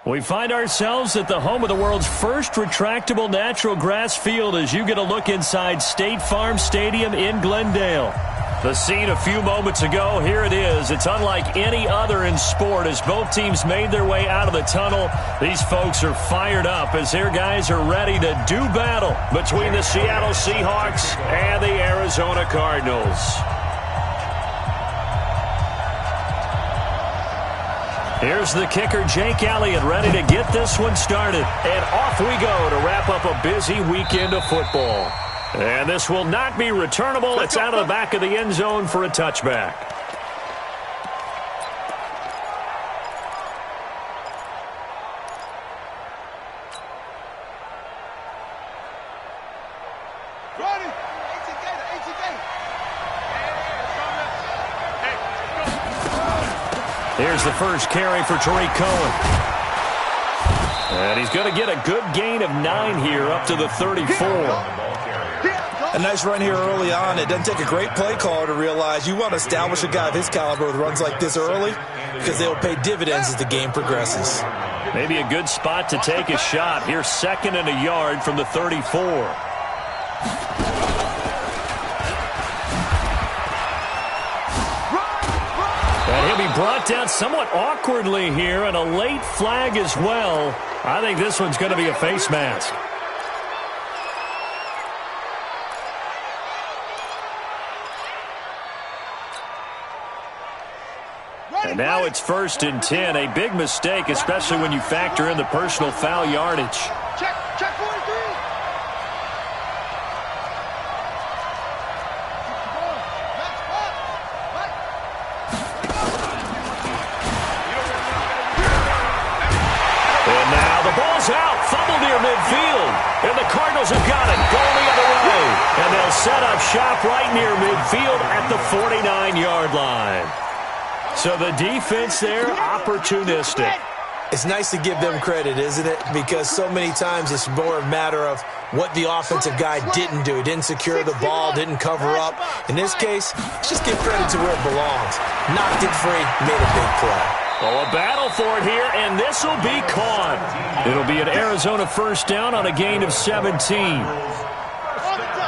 We find ourselves at the home of the world's first retractable natural grass field as you get a look inside State Farm Stadium in Glendale. The scene a few moments ago, here it is. It's unlike any other in sport as both teams made their way out of the tunnel. These folks are fired up as their guys are ready to do battle between the Seattle Seahawks and the Arizona Cardinals. Here's the kicker, Jake Elliott, ready to get this one started. And off we go to wrap up a busy weekend of football. And this will not be returnable. It's out of the back of the end zone for a touchback. Here's the first carry for Tariq Cohen. And he's going to get a good gain of 9 here up to the 34. A nice run here early on. It doesn't take a great play caller to realize you want to establish a guy of his caliber with runs like this early because they'll pay dividends as the game progresses. Maybe a good spot to take a shot. Here's 2nd and a yard from the 34. And he'll be brought down somewhat awkwardly here, and a late flag as well. I think this one's going to be a face mask. And now it's 1st and 10. A big mistake, especially when you factor in the personal foul yardage. Check 43. And now the ball's out. Fumble near midfield. And the Cardinals have got it. Going the other way. And they'll set up shop right near midfield at the 49-yard line. So the defense there, opportunistic. It's nice to give them credit, isn't it? Because so many times it's more a matter of what the offensive guy didn't do. He didn't secure the ball, didn't cover up. In this case, just give credit to where it belongs. Knocked it free, made a big play. Oh, a battle for it here, and this will be caught. It'll be an Arizona first down on a gain of 17.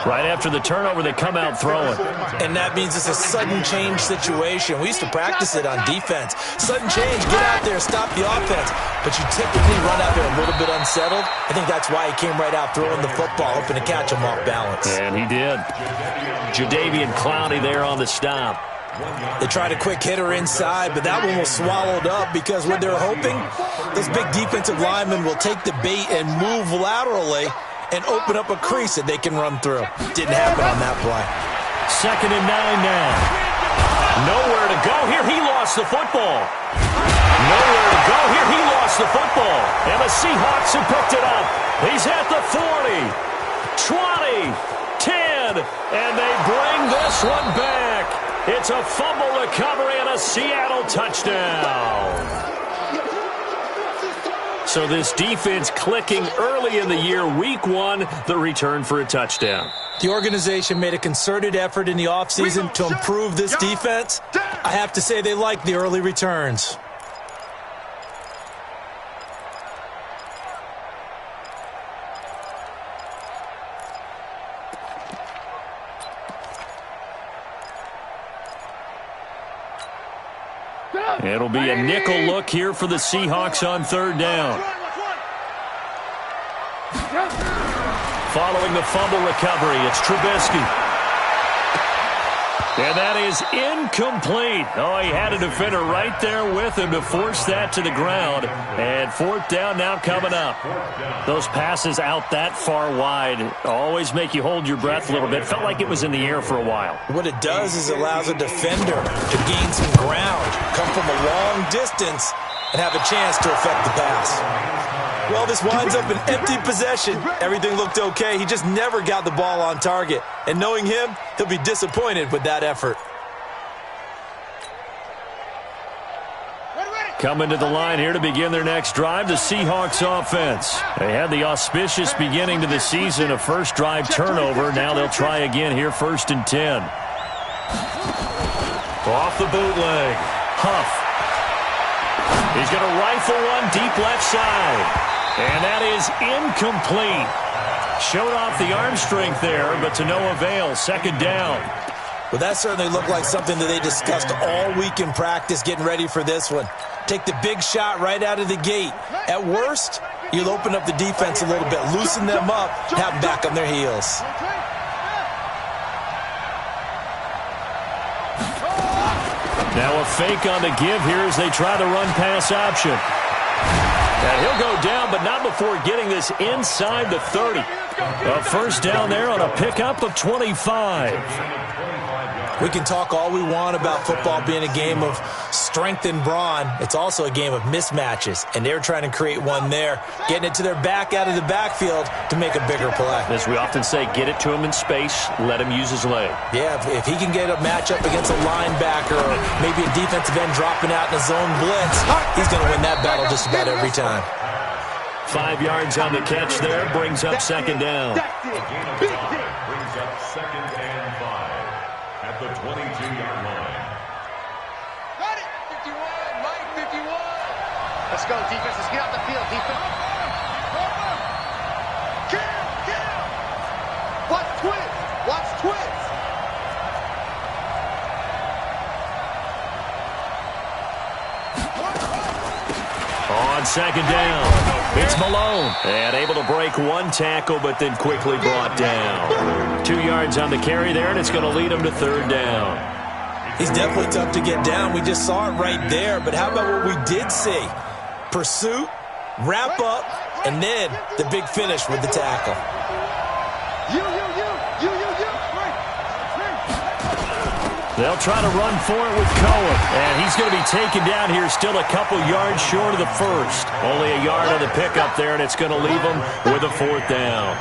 Right after the turnover, they come out throwing. And that means it's a sudden change situation. We used to practice it on defense. Sudden change, get out there, stop the offense. But you typically run out there a little bit unsettled. I think that's why he came right out throwing the football, hoping to catch him off balance. And he did. Jadeveon Clowney there on the stop. They tried a quick hitter inside, but that one was swallowed up because what they're hoping, those big defensive linemen will take the bait and move laterally and open up a crease that they can run through. Didn't happen on that play. 2nd and 9 now. Nowhere to go here. He lost the football. Nowhere to go here. He lost the football. And the Seahawks have picked it up. He's at the 40, 20, 10, and they bring this one back. It's a fumble recovery and a Seattle touchdown. So this defense clicking early in the year, week 1, the return for a touchdown. The organization made a concerted effort in the offseason to improve this defense. I have to say they like the early returns. It'll be a nickel look here for the Seahawks on 3rd down. Following the fumble recovery, it's Trubisky. And that is incomplete. Oh, he had a defender right there with him to force that to the ground. And 4th down now coming up. Those passes out that far wide always make you hold your breath a little bit. Felt like it was in the air for a while. What it does is it allows a defender to gain some ground, come from a long distance, and have a chance to affect the pass. Well, this winds up an empty possession. Everything looked okay. He just never got the ball on target. And knowing him, he'll be disappointed with that effort. Coming to the line here to begin their next drive, the Seahawks offense. They had the auspicious beginning to the season, a first drive turnover. Now they'll try again here, 1st and 10. Off the bootleg. Huff. He's going to rifle one deep left side. And that is incomplete. Showed off the arm strength there, but to no avail. Second down. Well, that certainly looked like something that they discussed all week in practice getting ready for this one. Take the big shot right out of the gate. At worst, you'll open up the defense a little bit, loosen them up, have them back on their heels. Now a fake on the give here as they try the run-pass option. And he'll go down, but not before getting this inside the 30. A first down there on a pickup of 25. We can talk all we want about football being a game of strength and brawn. It's also a game of mismatches, and they're trying to create one there, getting it to their back out of the backfield to make a bigger play. As we often say, get it to him in space, let him use his leg. Yeah, if he can get a matchup against a linebacker or maybe a defensive end dropping out in a zone blitz, he's going to win that battle just about every time. 5 yards on the catch there, brings up second down. Brings up second and 5 at the 22-yard line. Got it! 51, Mike, 51. Let's go, defense. Let's get out the field, defense. Kill! Watch twins. Watch twins. On second down, it's Malone. And able to break one tackle, but then quickly brought down. 2 yards on the carry there, and it's going to lead him to third down. He's definitely tough to get down. We just saw it right there. But how about what we did see? Pursuit, wrap up, and then the big finish with the tackle. You. They'll try to run for it with Cohen. And he's going to be taken down here, still a couple yards short of the first. Only a yard on the pickup there, and it's going to leave him with a fourth down.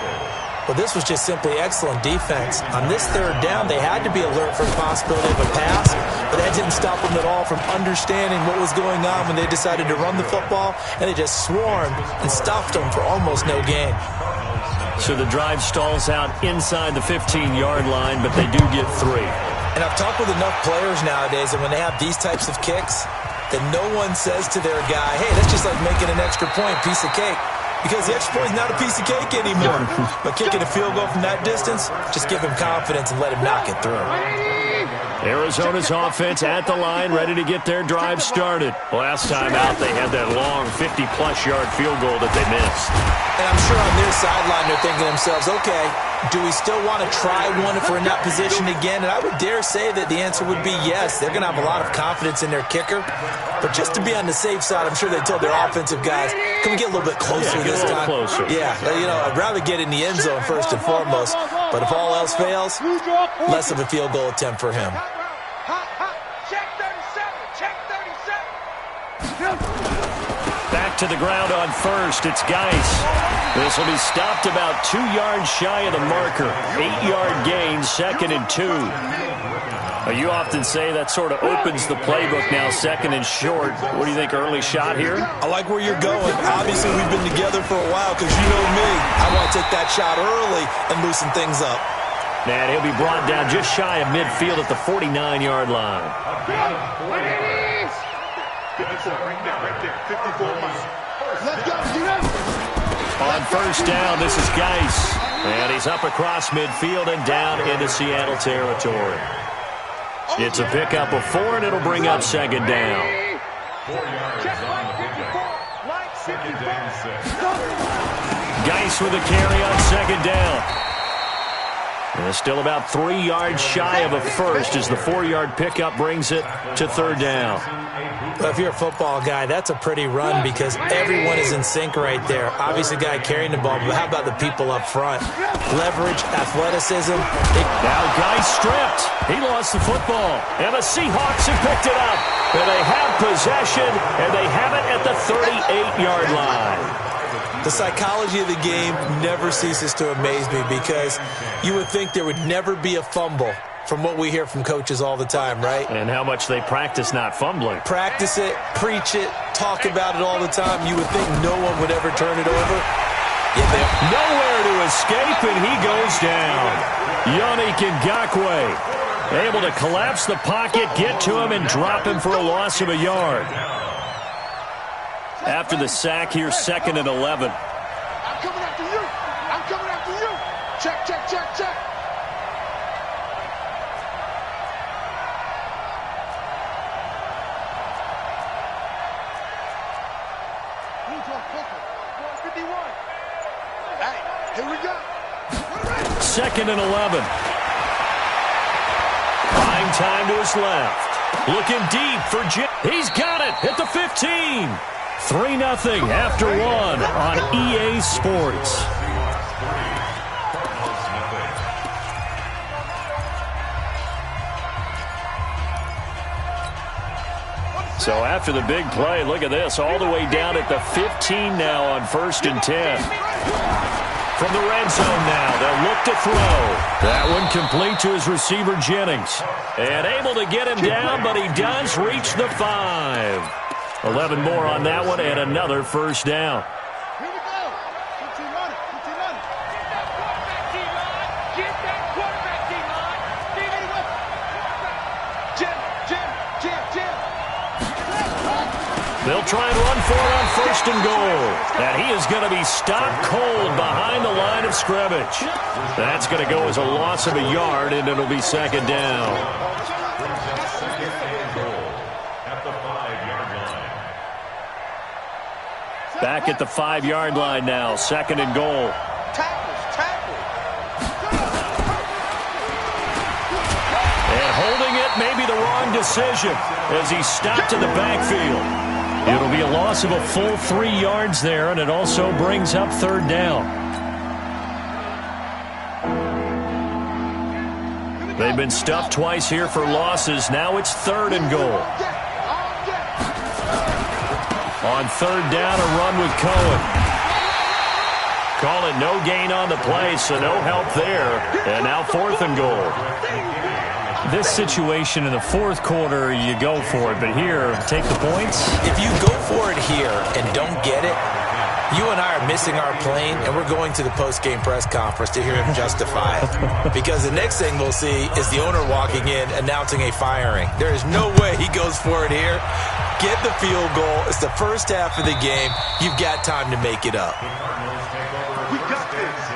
Well, this was just simply excellent defense. On this third down, they had to be alert for the possibility of a pass, but that didn't stop them at all from understanding what was going on when they decided to run the football, and they just swarmed and stuffed them for almost no gain. So the drive stalls out inside the 15-yard line, but they do get 3. And I've talked with enough players nowadays, and when they have these types of kicks, that no one says to their guy, hey, that's just like making an extra point, piece of cake. Because the extra point is not a piece of cake anymore. But kicking a field goal from that distance, just give him confidence and let him knock it through. Arizona's offense at the line, ready to get their drive started. Last time out, they had that long 50-plus yard field goal that they missed. And I'm sure on their sideline they're thinking to themselves, okay, do we still want to try one if we're in that position again? And I would dare say that the answer would be yes. They're going to have a lot of confidence in their kicker. But just to be on the safe side, I'm sure they told their offensive guys, can we get a little bit closer this time? Closer. Yeah, I'd rather get in the end zone first and foremost. But if all else fails, less of a field goal attempt for him. Check 37. Check 37. Back to the ground on first. It's Geis. This will be stopped about 2 yards shy of the marker. 8-yard gain, second and 2. You often say that sort of opens the playbook now, second and short. What do you think, early shot here? I like where you're going. Obviously, we've been together for a while because you know me. I want to take that shot early and loosen things up. And he'll be brought down just shy of midfield at the 49-yard line. On first down, this is Geis. And he's up across midfield and down into Seattle territory. It's a pickup of 4, and it'll bring up second down. 4 yards on the pickup. Second down, 6. Geis with a carry on second down. And still about 3 yards shy of a first as the 4-yard pickup brings it to third down. Well, if you're a football guy, that's a pretty run because everyone is in sync right there. Obviously, the guy carrying the ball, but how about the people up front? Leverage, athleticism. Now Geis stripped. He lost the football. And the Seahawks have picked it up. And they have possession, and they have it at the 38-yard line. The psychology of the game never ceases to amaze me because you would think there would never be a fumble from what we hear from coaches all the time, right? And how much they practice not fumbling. Practice it, preach it, talk about it all the time. You would think no one would ever turn it over. Nowhere to escape, and he goes down. Yannick Ngakoue able to collapse the pocket, get to him, and drop him for a loss of a yard. after the sack here, 2nd and 11. I'm coming after you. I'm coming after you. Check, check, check, check. Hey, here we go. 2nd and 11. Buying time to his left. Looking deep for Jim. He's got it at the 15. 3-0 after 1 on EA Sports. So after the big play, look at this, all the way down at the 15 now on 1st and 10. From the red zone now, they'll look to throw. That one complete to his receiver, Jennings. And able to get him down, but he does reach the 5. 11 more on that one, and another first down. Here we go. Keep running. Keep running. Get that quarterback, D-line. Get that quarterback, D-line. Jim. They'll try and run for it on 1st and goal. And he is going to be stopped cold behind the line of scrimmage. That's going to go as a loss of a yard, and it'll be 2nd down. Back at the 5-yard line now, 2nd and goal. Tackle. And holding it may be the wrong decision as he stopped in the backfield. It'll be a loss of a full 3 yards there, and it also brings up 3rd down. They've been stuffed twice here for losses. Now it's 3rd and goal. On 3rd down, a run with Cohen. Call it no gain on the play, so no help there. And now 4th and goal. This situation in the 4th quarter, you go for it. But here, take the points. If you go for it here and don't get it, you and I are missing our plane, and we're going to the post-game press conference to hear him justify it. Because the next thing we'll see is the owner walking in announcing a firing. There is no way he goes for it here. Get the field goal. It's the first half of the game. You've got time to make it up. We got this.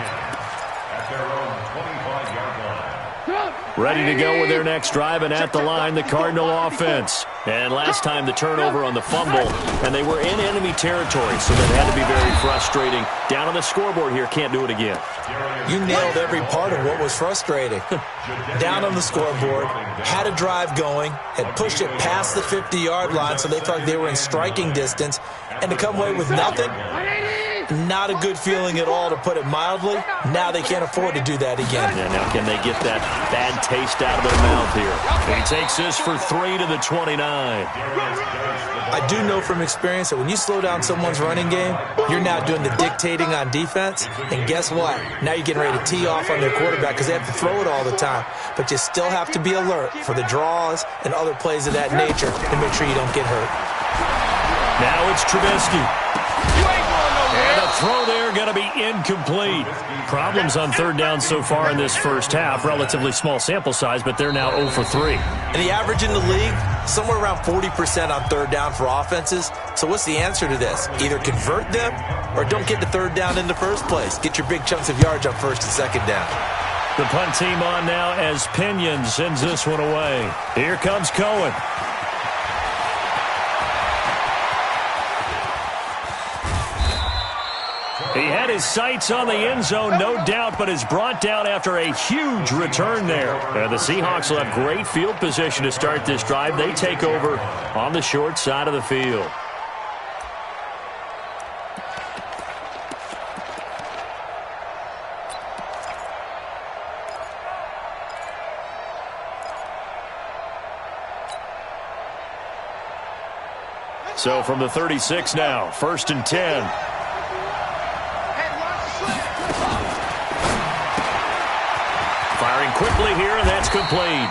At their own 25-yard line. Ready to go with their next drive, and at the line, the Cardinal offense. And last time the turnover on the fumble, and they were in enemy territory, so that had to be very frustrating. Down on the scoreboard here, can't do it again. You nailed every part of what was frustrating. Down on the scoreboard, had a drive going, had pushed it past the 50-yard line, so they thought they were in striking distance, and to come away with nothing, not a good feeling at all, to put it mildly. Now they can't afford to do that again. Yeah, now can they get that bad taste out of their mouth here? He takes this for 3 to the 29. I do know from experience that when you slow down someone's running game, you're now doing the dictating on defense. And guess what? Now you're getting ready to tee off on their quarterback because they have to throw it all the time. But you still have to be alert for the draws and other plays of that nature to make sure you don't get hurt. Now it's Trubisky. And a throw there going to be incomplete. Problems on 3rd down so far in this first half. Relatively small sample size, but they're now 0 for 3. And the average in the league, somewhere around 40% on 3rd down for offenses. So what's the answer to this? Either convert them or don't get the 3rd down in the first place. Get your big chunks of yards on 1st and 2nd down. The punt team on now as Pinion sends this one away. Here comes Cohen. He had his sights on the end zone, no doubt, but is brought down after a huge return there. The Seahawks will have great field position to start this drive. They take over on the short side of the field. So from the 36 now, 1st and 10. Firing quickly here, and that's complete.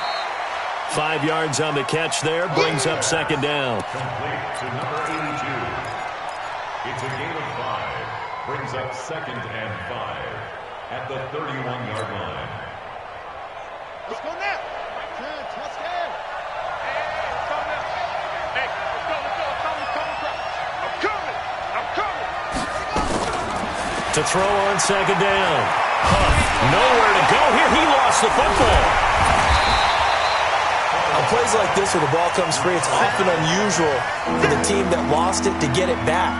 5 yards on the catch there, brings up 2nd down. Complete to number 82. It's a gain of 5. Brings up 2nd and 5 at the 31-yard line. Let's go now. Let's go. Hey, let's go now. Hey, let's go. I'm coming. To throw on second down. Nowhere to go here. He lost the football. On plays like this where the ball comes free, it's often unusual for the team that lost it to get it back.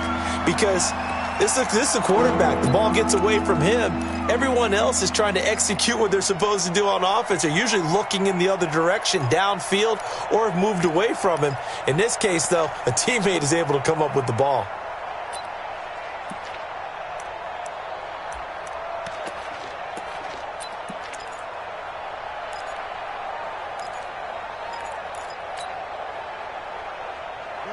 Because this is a quarterback. The ball gets away from him. Everyone else is trying to execute what they're supposed to do on offense. They're usually looking in the other direction, downfield, or have moved away from him. In this case, though, a teammate is able to come up with the ball.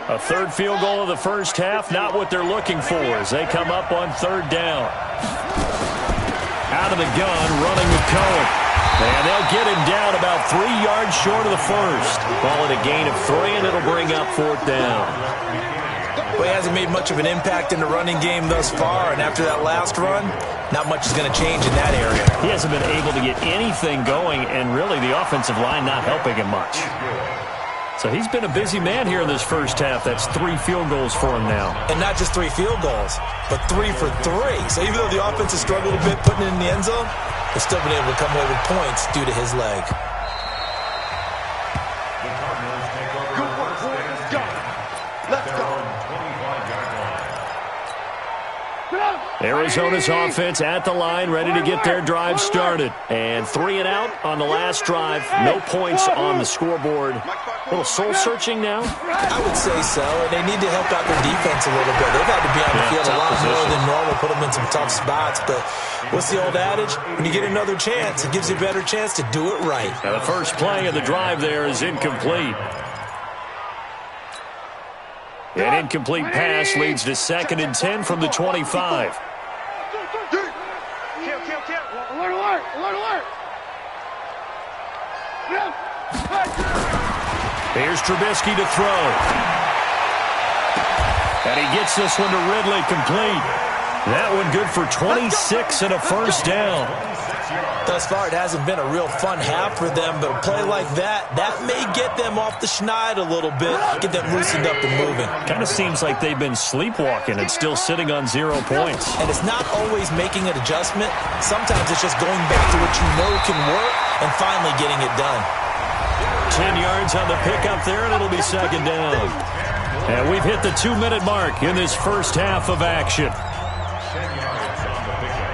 A third field goal of the first half, not what they're looking for as they come up on third down. Out of the gun, running with Cohen. And they'll get him down about 3 yards short of the first. Call it a gain of 3, and it'll bring up fourth down. Well, he hasn't made much of an impact in the running game thus far, and after that last run, not much is going to change in that area. He hasn't been able to get anything going, and really the offensive line not helping him much. So he's been a busy man here in this first half. That's 3 field goals for him now. And not just 3 field goals, but 3 for 3. So even though the offense has struggled a bit putting it in the end zone, they've still been able to come away with points due to his leg. Good work, boys. Go. Let's go. Arizona's offense at the line, ready to get their drive started. And 3 and out on the last drive. No points on the scoreboard. A little soul-searching now? I would say so, and they need to help out their defense a little bit. They've had to be on the field a lot more than normal, put them in some tough spots. But what's the old adage? When you get another chance, it gives you a better chance to do it right. Now the first play of the drive there is incomplete. An incomplete pass leads to 2nd and 10 from the 25. Alert. Here's Trubisky to throw. And he gets this one to Ridley complete. That one good for 26 and a first down. Thus far, it hasn't been a real fun half for them, but a play like that may get them off the schneid a little bit, get them loosened up and moving. Kind of seems like they've been sleepwalking and still sitting on 0 points. And it's not always making an adjustment. Sometimes it's just going back to what you know can work and finally getting it done. 10 yards on the pickup there, and it'll be 2nd down. And we've hit the 2-minute mark in this first half of action.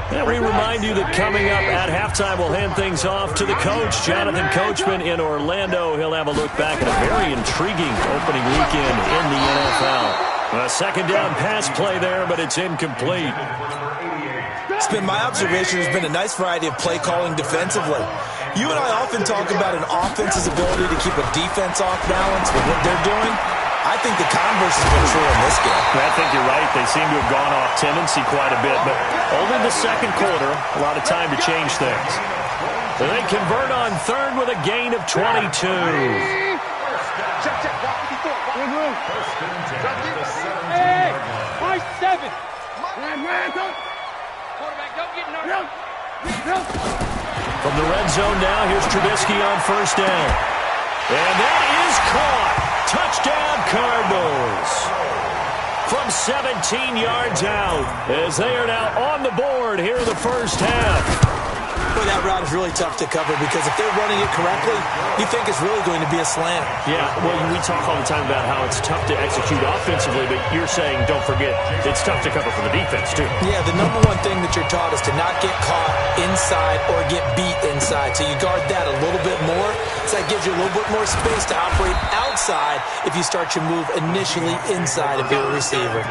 And we remind you that coming up at halftime, we'll hand things off to the coach, Jonathan Coachman in Orlando. He'll have a look back at a very intriguing opening weekend in the NFL. A 2nd down pass play there, but it's incomplete. It's been my observation. There's been a nice variety of play calling defensively. You and I often talk about an offense's ability to keep a defense off balance with what they're doing. I think the converse has been true in this game. I think you're right. They seem to have gone off tendency quite a bit, but only the second quarter, a lot of time to change things. So they convert on 3rd with a gain of 22. Hey, 7. Quarterback, don't get nervous. From the red zone now, here's Trubisky on 1st down. And that is caught. Touchdown, Cardinals. From 17 yards out, as they are now on the board here in the first half. Boy, that route is really tough to cover because if they're running it correctly, you think it's really going to be a slant. Yeah, well, we talk all the time about how it's tough to execute offensively, but you're saying, don't forget, it's tough to cover for the defense, too. Yeah, the number one thing that you're taught is to not get caught inside or get beat inside. So you guard that a little bit more. So that gives you a little bit more space to operate outside if you start your move initially inside if you're a receiver.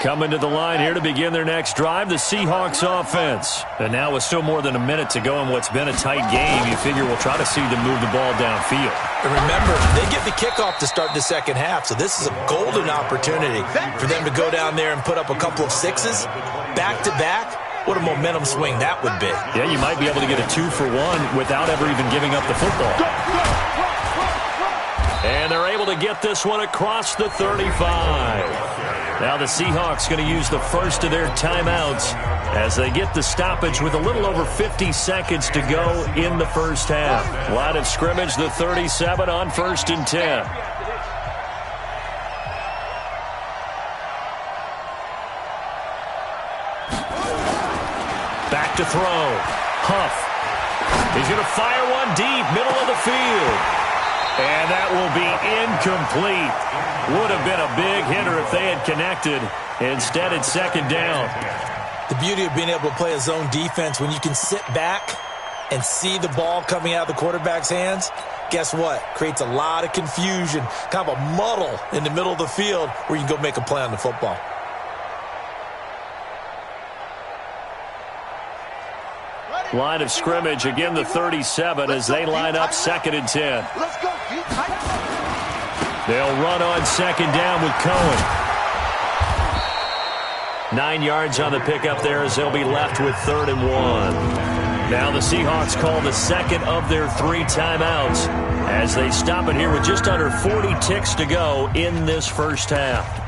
Coming to the line here to begin their next drive, the Seahawks offense. And now with still more than a minute to go in what's been a tight game, you figure we'll try to see them move the ball downfield. And remember, they get the kickoff to start the second half, so this is a golden opportunity for them to go down there and put up a couple of 6s back-to-back. What a momentum swing that would be. Yeah, you might be able to get a 2-for-1 without ever even giving up the football. And they're able to get this one across the 35. Now the Seahawks going to use the first of their timeouts as they get the stoppage with a little over 50 seconds to go in the first half. Line of scrimmage, the 37 on 1st and 10. Back to throw. Huff. He's going to fire one deep, middle of the field. And that will be incomplete. Would have been a big hitter if they had connected. Instead, it's 2nd down. The beauty of being able to play a zone defense when you can sit back and see the ball coming out of the quarterback's hands, guess what? Creates a lot of confusion, kind of a muddle in the middle of the field where you can go make a play on the football. Line of scrimmage, again the 37 as they line up 2nd and 10. Let's go. They'll run on 2nd down with Cohen. 9 yards on the pickup there as they'll be left with 3rd and 1. Now the Seahawks call the second of their 3 timeouts as they stop it here with just under 40 ticks to go in this first half.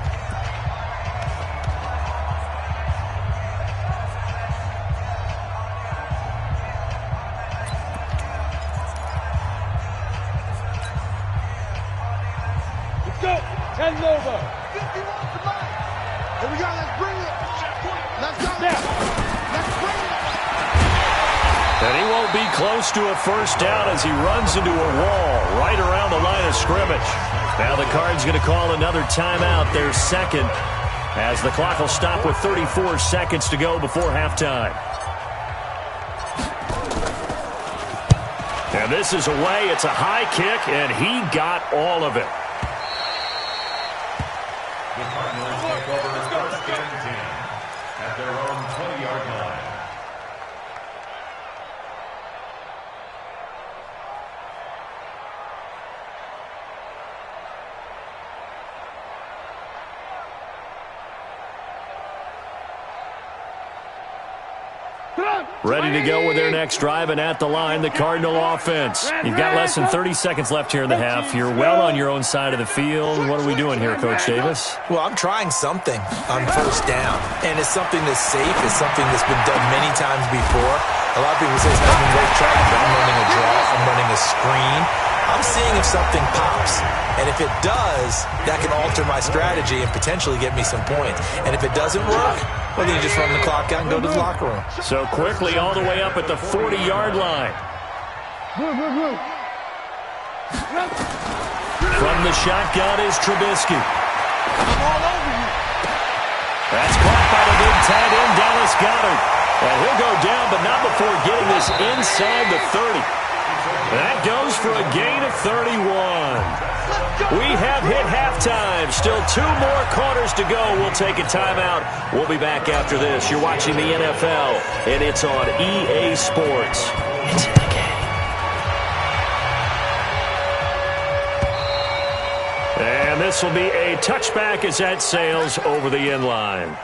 Close to a first down as he runs into a wall right around the line of scrimmage. Now the Cards going to call another timeout, their second, as the clock will stop with 34 seconds to go before halftime. And this is away. It's a high kick, and he got all of it. The Cardinals take over 1st and 10 at their own 20-yard line. Ready to go with their next drive, and at the line, the Cardinal offense. You've got less than 30 seconds left here in the half. You're well on your own side of the field. What are we doing here, Coach Davis? Well, I'm trying something on 1st down, and it's something that's safe. It's something that's been done many times before. A lot of people say it's not been great track, but I'm running a draw. I'm running a screen. I'm seeing if something pops. And if it does, that can alter my strategy and potentially get me some points. And if it doesn't work, well, then you just run the clock out and go to the locker room. So quickly all the way up at the 40-yard line. From the shotgun is Trubisky. That's caught by the big tight end, Dallas Goedert. And he'll go down, but not before getting this inside the 30. That goes for a gain of 31. We have hit halftime. Still 2 more quarters to go. We'll take a timeout. We'll be back after this. You're watching the NFL, and it's on EA Sports. It's in the game. And this will be a touchback as that sails over the end line.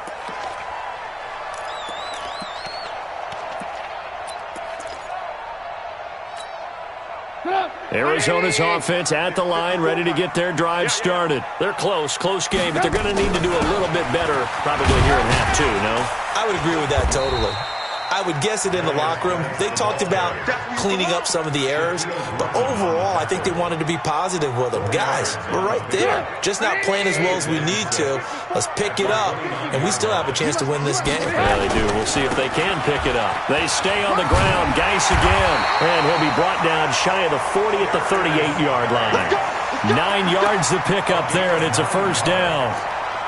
Arizona's offense at the line, ready to get their drive started. They're close game, but they're going to need to do a little bit better probably here in half 2, no? I would agree with that totally. I would guess it in the locker room. They talked about cleaning up some of the errors, but overall, I think they wanted to be positive with them. Guys, we're right there. Just not playing as well as we need to. Let's pick it up, and we still have a chance to win this game. Yeah, they do. We'll see if they can pick it up. They stay on the ground. Geis again, and he'll be brought down shy of the 40 at the 38-yard line. 9 yards to pick up there, and it's a first down.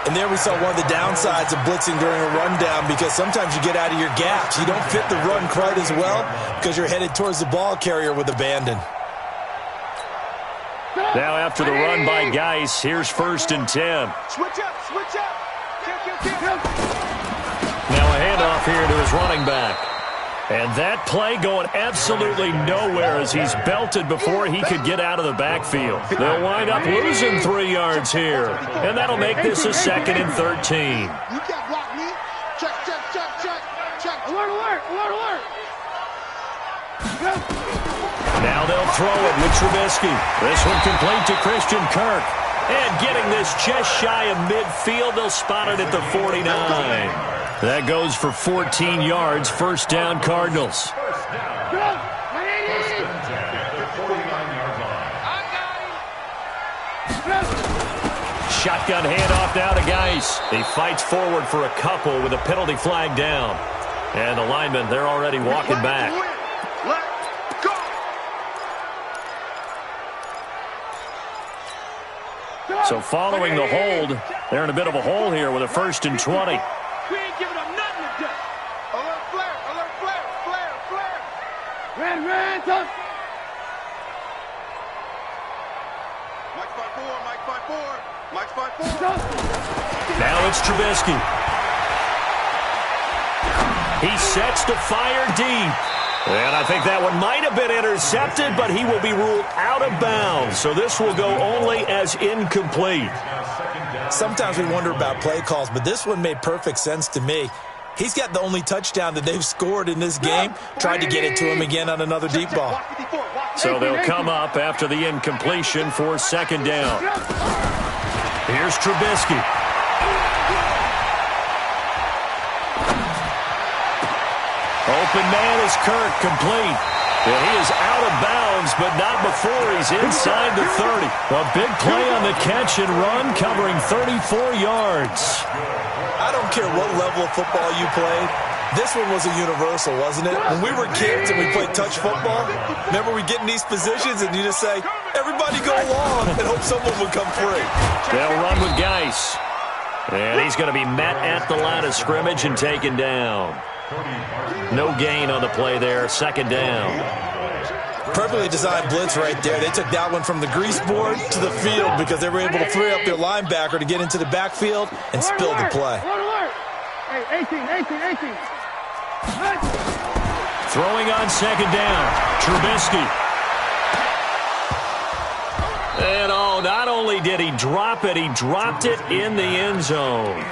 And there we saw one of the downsides of blitzing during a rundown, because sometimes you get out of your gaps. You don't fit the run quite as well because you're headed towards the ball carrier with abandon. Now after the run by Geis, here's 1st and 10. Switch up. Now a handoff here to his running back. And that play going absolutely nowhere as he's belted before he could get out of the backfield. They'll wind up losing 3 yards here. And that'll make this a 2nd and 13. You can't block me. Check. Alert. Now they'll throw it with Trubisky. This one complete to Christian Kirk. And getting this just shy of midfield, they'll spot it at the 49. That goes for 14 yards, first down Cardinals. First down. First and 10 at the 49-yard line. Shotgun handoff now to Geis. He fights forward for a couple with a penalty flag down. And the linemen, they're already walking back. So following the hold, they're in a bit of a hole here with a 1st and 20. We ain't giving them nothing to do. Alert flare, alert flare, flare, flare. Ran, touch. Mike 5-4, Mike 5-4, Mike 5-4. Now it's Trubisky. He sets to fire deep. And I think that one might have been intercepted, but he will be ruled out of bounds. So this will go only as incomplete. Sometimes we wonder about play calls, but this one made perfect sense to me. He's got the only touchdown that they've scored in this game. Tried to get it to him again on another deep ball. So they'll come up after the incompletion for 2nd down. Here's Trubisky. Open man is Kirk, complete. And he is out of bounds, but not before he's inside the 30. A big play on the catch and run, covering 34 yards. I don't care what level of football you played. This one was a universal, wasn't it? When we were kids and we played touch football, remember we get in these positions and you just say, everybody go along and hope someone would come free. They'll run with Geis. And he's going to be met at the line of scrimmage and taken down. No gain on the play there, 2nd down. Perfectly designed blitz right there. They took that one from the grease board to the field because they were able to free up their linebacker to get into the backfield and spill the play. Hey, 18. Throwing on 2nd down, Trubisky. And not only did he drop it, he dropped it in the end zone.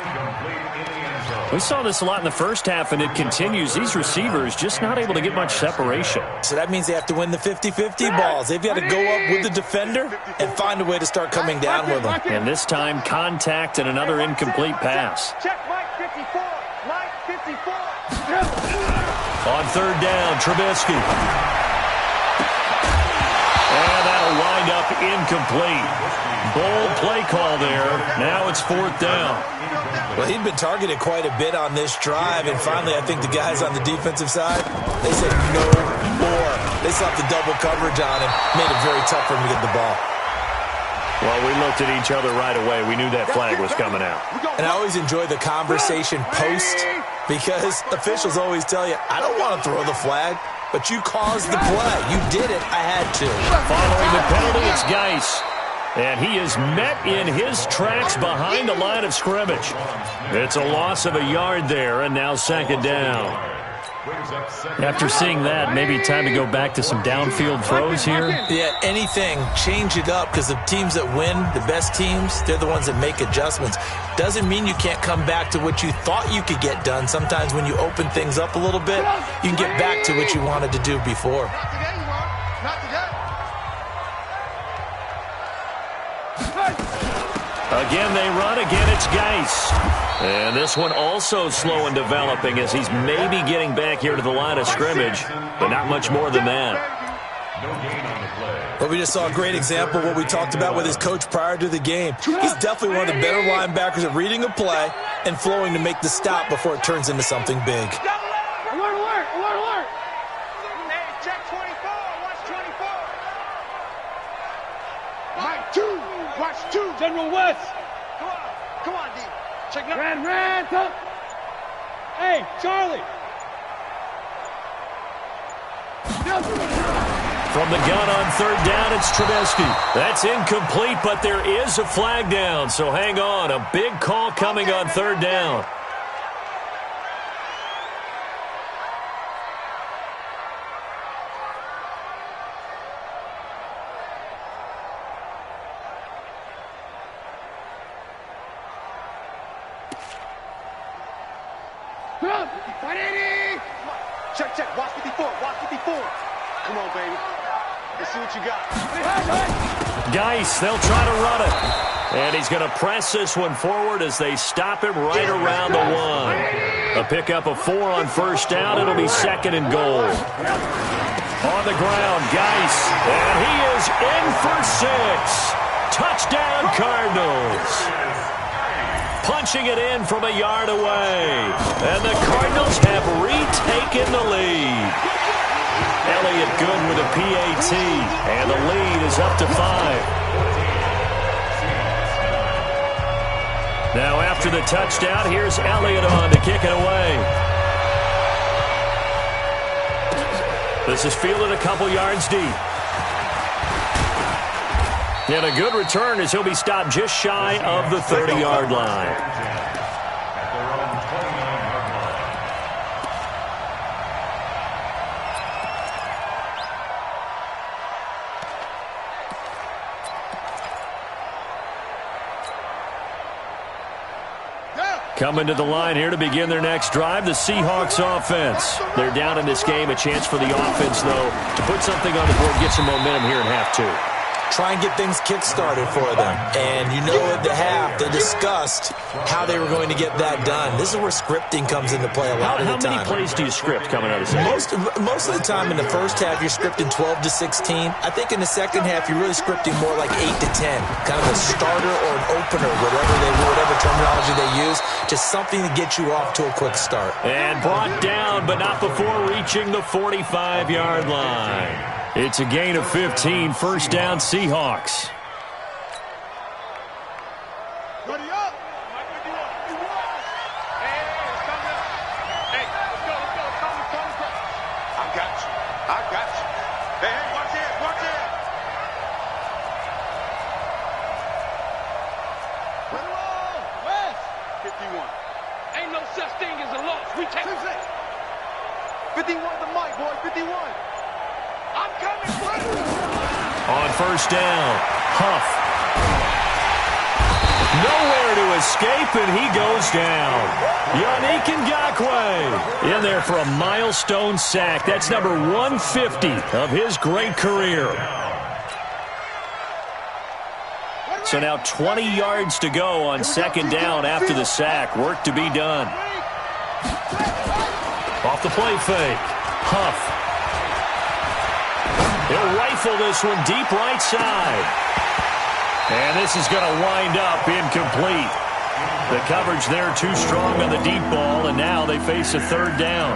We saw this a lot in the first half, and it continues. These receivers just not able to get much separation. So that means they have to win the 50-50 balls. They've got to go up with the defender and find a way to start coming down with them. And this time, contact and another incomplete pass. Check Mike 54. Mike 54. On 3rd down, Trubisky. And that'll wind up incomplete. Bold play call there. Now it's 4th down. Well, he'd been targeted quite a bit on this drive, and finally I think the guys on the defensive side, they said no more. They slapped the double coverage on him, made it very tough for him to get the ball. Well, we looked at each other right away. We knew that flag was coming out. And I always enjoy the conversation post because officials always tell you, I don't want to throw the flag, but you caused the play. You did it. I had to. Following the penalty, it's Geis. And he is met in his tracks behind the line of scrimmage. It's a loss of a yard there, and now 2nd down. After seeing that, maybe time to go back to some downfield throws here. Yeah, anything. Change it up because the teams that win, the best teams, they're the ones that make adjustments. Doesn't mean you can't come back to what you thought you could get done. Sometimes when you open things up a little bit, you can get back to what you wanted to do before. Not today, you won't. Not today. Again, they run. Again, it's Geis. And this one also slow in developing as he's maybe getting back here to the line of scrimmage, but not much more than that. No gain on the play. But we just saw a great example of what we talked about with his coach prior to the game. He's definitely one of the better linebackers at reading a play and flowing to make the stop before it turns into something big. Alert, alert, alert, alert. Hey, check 24. Watch 24. Mike 2. Watch 2. General West. Come on, D. Check now. Ran, top. Hey, Charlie. From the gun on 3rd down, it's Trubisky. That's incomplete, but there is a flag down, so hang on. A big call coming on 3rd down. Check. Watch 54. Watch 54. Come on, baby. Let's see what you got. Geis, they'll try to run it. And he's going to press this one forward as they stop him right around the 1. A pickup of 4 on first down. It'll be 2nd and goal. On the ground, Geis. And he is in for 6. Touchdown, Cardinals. Punching it in from a yard away. And the Cardinals have retaken the lead. Elliott good with a PAT. And the lead is up to 5. Now after the touchdown, here's Elliott on to kick it away. This is fielded a couple yards deep. And a good return as he'll be stopped just shy of the 30-yard line. Coming to the line here to begin their next drive, the Seahawks offense. They're down in this game. A chance for the offense, though, to put something on the board, get some momentum here in half 2. Try and get things kick-started for them. And you know at the half, they discussed how they were going to get that done. This is where scripting comes into play a lot of the time. How many plays do you script coming out of the second? Most of the time in the first half, you're scripting 12 to 16. I think in the second half, you're really scripting more like 8 to 10. Kind of a starter or an opener, whatever terminology they use. Just something to get you off to a quick start. And brought down, but not before reaching the 45-yard line. It's a gain of 15, first down Seahawks. Ready up. Hey, let's go. I got you. Hey, watch it. Run along, West. 51. Ain't no such thing as a loss. We take it. 51 the mic, boy. 51. I'm coming, on first down, Huff. Nowhere to escape, and he goes down. Yannick Ngakoue in there for a milestone sack. That's number 150 of his great career. So now 20 yards to go on second down after the sack. Work to be done. Off the play fake, Huff. He'll rifle this one deep right side. And this is going to wind up incomplete. The coverage there too strong on the deep ball, and now they face a third down.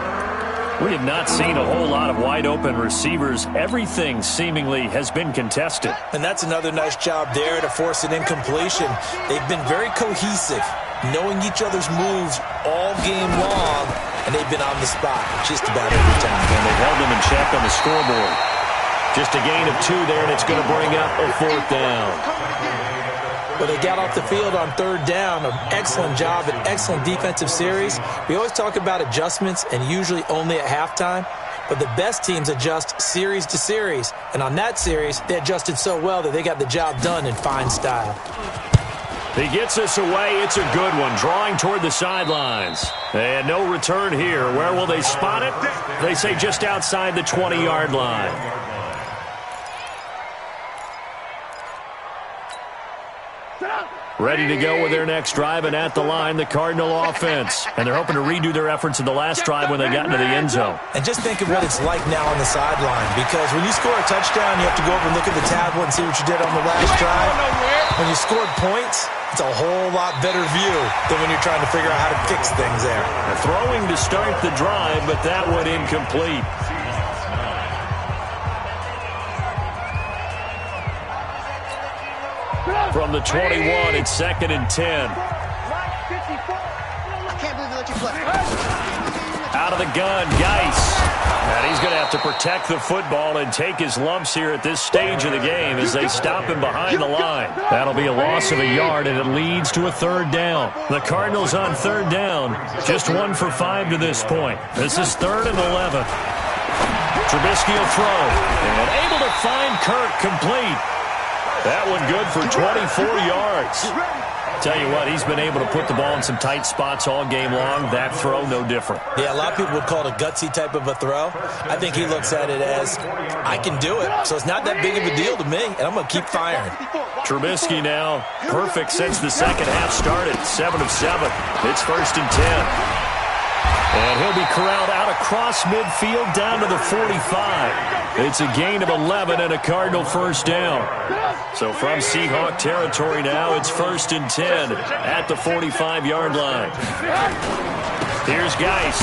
We have not seen a whole lot of wide-open receivers. Everything seemingly has been contested. And that's another nice job there to force an incompletion. They've been very cohesive, knowing each other's moves all game long, and they've been on the spot just about every time. And they've held them in check on the scoreboard. Just a gain of 2 there, and it's going to bring up a fourth down. Well, they got off the field on third down. An excellent job, an excellent defensive series. We always talk about adjustments, and usually only at halftime. But the best teams adjust series to series. And on that series, they adjusted so well that they got the job done in fine style. He gets this away. It's a good one, drawing toward the sidelines. And no return here. Where will they spot it? They say just outside the 20-yard line. Ready to go with their next drive, and at the line, the Cardinal offense. And they're hoping to redo their efforts in the last drive when they got into the end zone. And just think of what it's like now on the sideline, because when you score a touchdown, you have to go over and look at the tablet and see what you did on the last drive. When you scored points, it's a whole lot better view than when you're trying to figure out how to fix things there. Throwing to start the drive, but that one incomplete. From the 21, it's 2nd and 10. Out of the gun, Geis. And he's going to have to protect the football and take his lumps here at this stage of the game as they stop him behind the line. That'll be a loss of a yard, and it leads to a third down. The Cardinals on third down, just 1 for 5 to this point. This is 3rd and 11. Trubisky will throw, and able to find Kirk complete. That one good for 24 yards. Tell you what, he's been able to put the ball in some tight spots all game long. That throw, no different. Yeah, a lot of people would call it a gutsy type of a throw. I think he looks at it as, I can do it, so it's not that big of a deal to me, and I'm going to keep firing. Trubisky now, perfect since the second half started. 7 of 7. It's 1st and 10. And he'll be corralled out across midfield down to the 45. It's a gain of 11 and a Cardinal first down. So from Seahawk territory now, it's 1st and 10 at the 45-yard line. Here's Geis.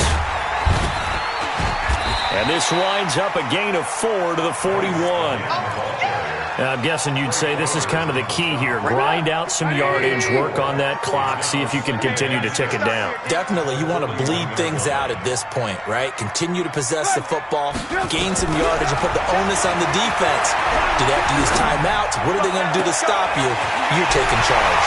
And this winds up a gain of 4 to the 41. I'm guessing you'd say this is kind of the key here. Grind out some yardage, work on that clock, see if you can continue to tick it down. Definitely, you want to bleed things out at this point, right? Continue to possess the football, gain some yardage, and put the onus on the defense. Do they have to use timeouts? What are they going to do to stop you? You're taking charge.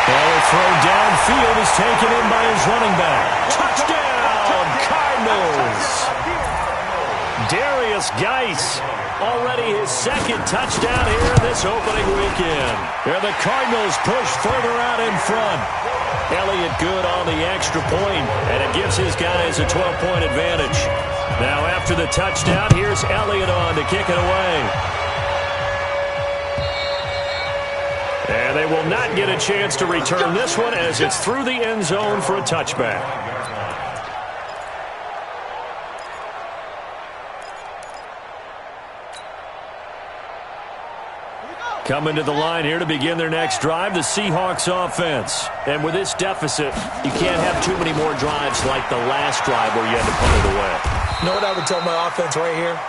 Well, a throw downfield is taken in by his running back. Touchdown, Cardinals! Darius Geis. Already his second touchdown here in this opening weekend. And the Cardinals push further out in front. Elliott good on the extra point, and it gives his guys a 12-point advantage. Now after the touchdown, here's Elliott on to kick it away. And they will not get a chance to return this one as it's through the end zone for a touchback. Coming to the line here to begin their next drive, the Seahawks offense. And with this deficit, you can't have too many more drives like the last drive where you had to punt it away. You know what I would tell my offense right here?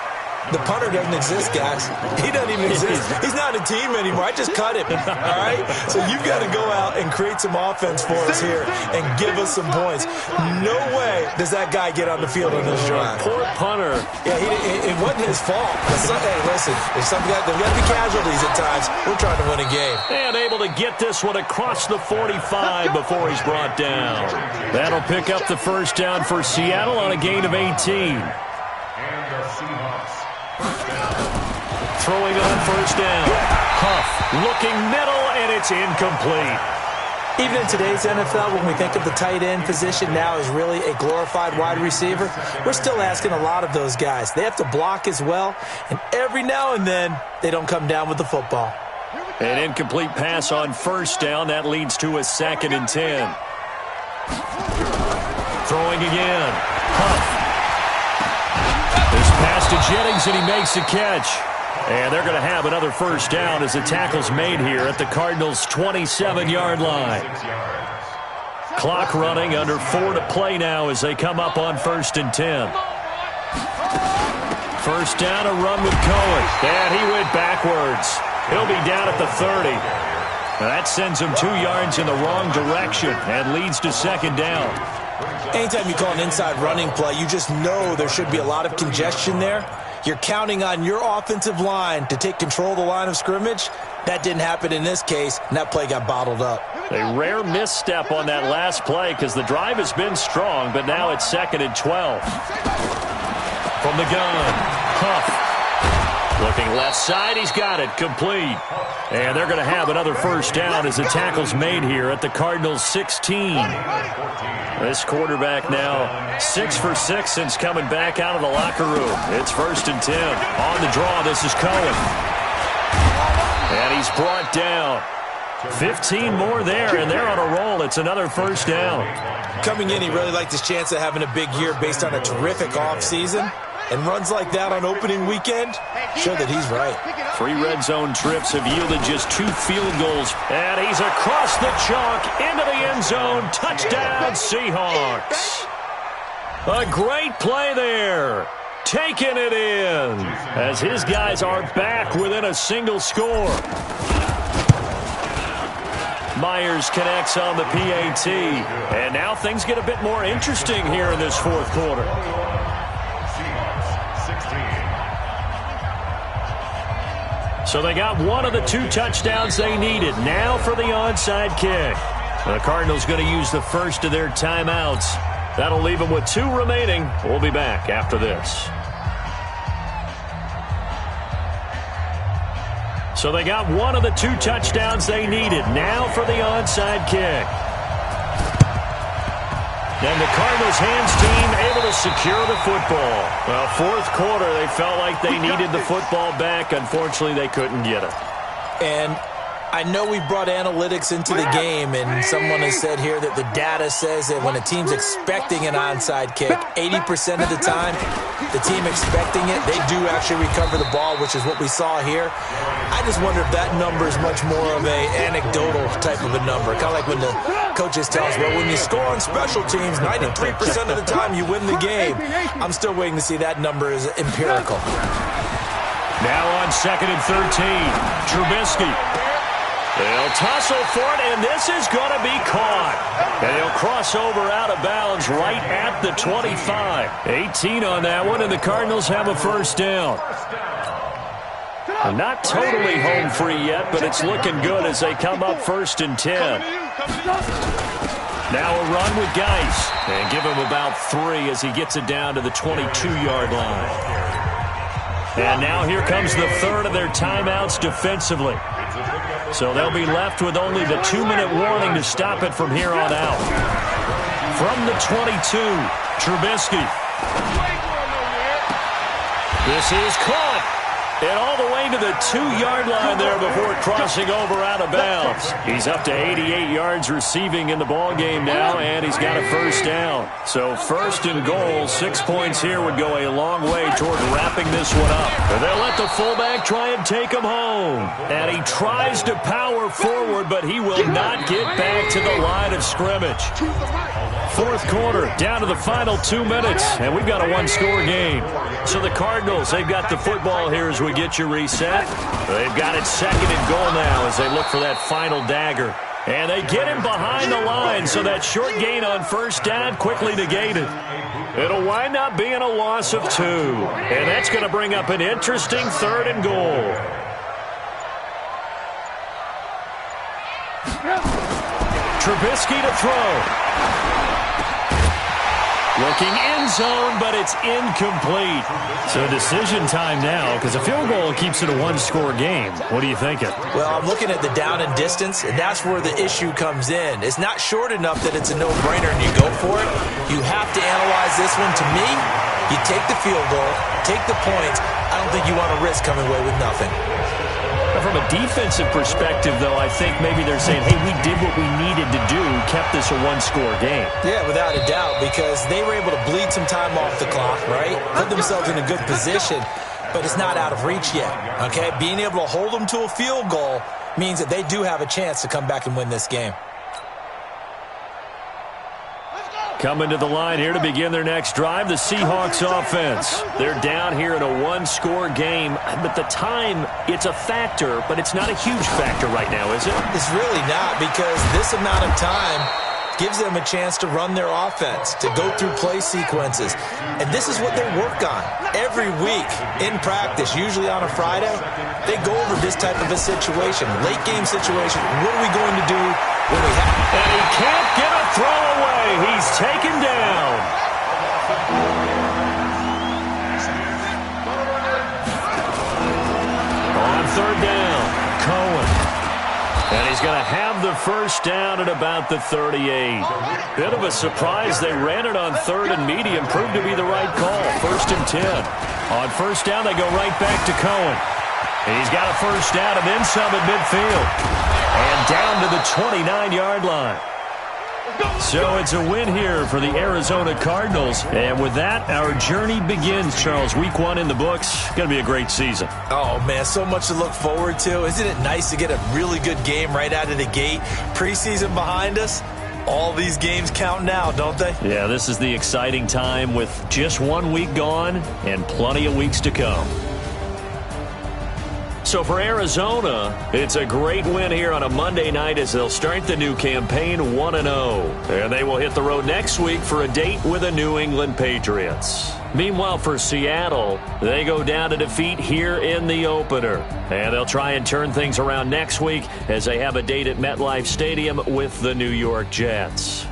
The punter doesn't exist, guys. He doesn't even exist. He's not a team anymore. I just cut him, all right? So you've got to go out and create some offense for us here and give us some points. No way does that guy get on the field on this drive. Poor punter. Yeah, it wasn't his fault. Hey, listen, there's got to be casualties at times. We're trying to win a game. And able to get this one across the 45 before he's brought down. That'll pick up the first down for Seattle on a gain of 18. And the Seahawks. Throwing it on first down. Huff looking middle, and it's incomplete. Even in today's NFL, when we think of the tight end position now as really a glorified wide receiver, we're still asking a lot of those guys. They have to block as well, and every now and then, they don't come down with the football. An incomplete pass on first down. That leads to a 2nd and 10. Throwing again. Huff. This pass to Jennings, and he makes the catch. And they're going to have another first down as the tackle's made here at the Cardinals' 27-yard line. Clock running, under 4 to play now as they come up on 1st and 10. First down, a run with Cohen. And he went backwards. He'll be down at the 30. Now that sends him 2 yards in the wrong direction and leads to 2nd down. Anytime you call an inside running play, you just know there should be a lot of congestion there. You're counting on your offensive line to take control of the line of scrimmage. That didn't happen in this case, and that play got bottled up. A rare misstep on that last play because the drive has been strong, but now it's 2nd and 12. From the gun, Huff. Looking left side, he's got it, complete. And they're going to have another first down as the tackle's made here at the Cardinals' 16. This quarterback now 6 for 6 since coming back out of the locker room. It's 1st and 10. On the draw, this is Cohen. And he's brought down. 15 more there, and they're on a roll. It's another first down. Coming in, he really liked his chance of having a big year based on a terrific offseason. And runs like that on opening weekend, show that he's right. 3 red zone trips have yielded just 2 field goals. And he's across the chalk into the end zone. Touchdown, Seahawks. A great play there. Taking it in as his guys are back within a single score. Myers connects on the PAT. And now things get a bit more interesting here in this 4th quarter. So they got one of the 2 touchdowns they needed. Now for the onside kick. The Cardinals going to use the first of their timeouts. That'll leave them with 2 remaining. We'll be back after this. So they got one of the 2 touchdowns they needed. Now for the onside kick. And the Cardinals hands team able to secure the football. Well, fourth quarter, they felt like they needed the football back. Unfortunately, they couldn't get it. And I know we brought analytics into the game, and someone has said here that the data says that when a team's expecting an onside kick, 80% of the time, the team expecting it, they do actually recover the ball, which is what we saw here. I just wonder if that number is much more of a anecdotal type of a number. Kind of like when the coaches tell us, well, when you score on special teams, 93% of the time you win the game. I'm still waiting to see that number is empirical. Now on 2nd and 13, Trubisky. They'll tussle for it, and this is going to be caught. And he'll cross over out of bounds right at the 25. 18 on that one, and the Cardinals have a first down. They're not totally home free yet, but it's looking good as they come up 1st and 10. Now a run with Geis, and give him about 3 as he gets it down to the 22-yard line. And now here comes the third of their timeouts defensively. So they'll be left with only the 2-minute warning to stop it from here on out. From the 22, Trubisky. This is caught. And all the way to the 2-yard line there before crossing over out of bounds. He's up to 88 yards receiving in the ballgame now, and he's got a first down. So 1st and goal, 6 points here would go a long way toward wrapping this one up. And they'll let the fullback try and take him home. And he tries to power forward, but he will not get back to the line of scrimmage. Fourth quarter, down to the final 2 minutes, and we've got a 1-score game. So the Cardinals, they've got the football here as we get you reset. They've got it 2nd and goal now as they look for that final dagger. And they get him behind the line, so that short gain on first down quickly negated. It'll wind up being a loss of 2. And that's going to bring up an interesting 3rd and goal. Trubisky to throw. Looking end zone, but it's incomplete. So decision time now, because a field goal keeps it a 1-score game. What are you thinking? Well, I'm looking at the down and distance, and that's where the issue comes in. It's not short enough that it's a no-brainer and you go for it. You have to analyze this one. To me, you take the field goal, take the points. I don't think you want to risk coming away with nothing. From a defensive perspective, though, I think maybe they're saying, hey, we did what we needed to do, kept this a 1-score game. Yeah, without a doubt, because they were able to bleed some time off the clock, right? Put themselves in a good position, but it's not out of reach yet, okay? Being able to hold them to a field goal means that they do have a chance to come back and win this game. Coming to the line here to begin their next drive, the Seahawks offense. They're down here in a 1-score game, but the time, it's a factor, but it's not a huge factor right now, is it? It's really not, because this amount of time gives them a chance to run their offense, to go through play sequences. And this is what they work on every week in practice, usually on a Friday. They go over this type of a situation, late game situation. What are we going to do when we have... And he can't get a throw away. He's taken down. On 3rd down, Cohen. And he's going to have the first down at about the 38. Bit of a surprise. They ran it on 3rd and medium. Proved to be the right call. 1st and 10. On 1st down, they go right back to Cohen. And he's got a first down and then some at midfield. And down to the 29-yard line. So it's a win here for the Arizona Cardinals. And with that, our journey begins, Charles. Week 1 in the books. Going to be a great season. Oh, man, so much to look forward to. Isn't it nice to get a really good game right out of the gate? Preseason behind us. All these games count now, don't they? Yeah, this is the exciting time with just 1 week gone and plenty of weeks to come. So for Arizona, it's a great win here on a Monday night as they'll start the new campaign 1-0. And they will hit the road next week for a date with the New England Patriots. Meanwhile, for Seattle, they go down to defeat here in the opener. And they'll try and turn things around next week as they have a date at MetLife Stadium with the New York Jets.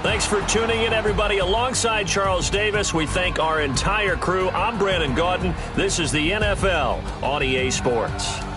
Thanks for tuning in, everybody. Alongside Charles Davis, we thank our entire crew. I'm Brandon Gaudin. This is the NFL on EA Sports.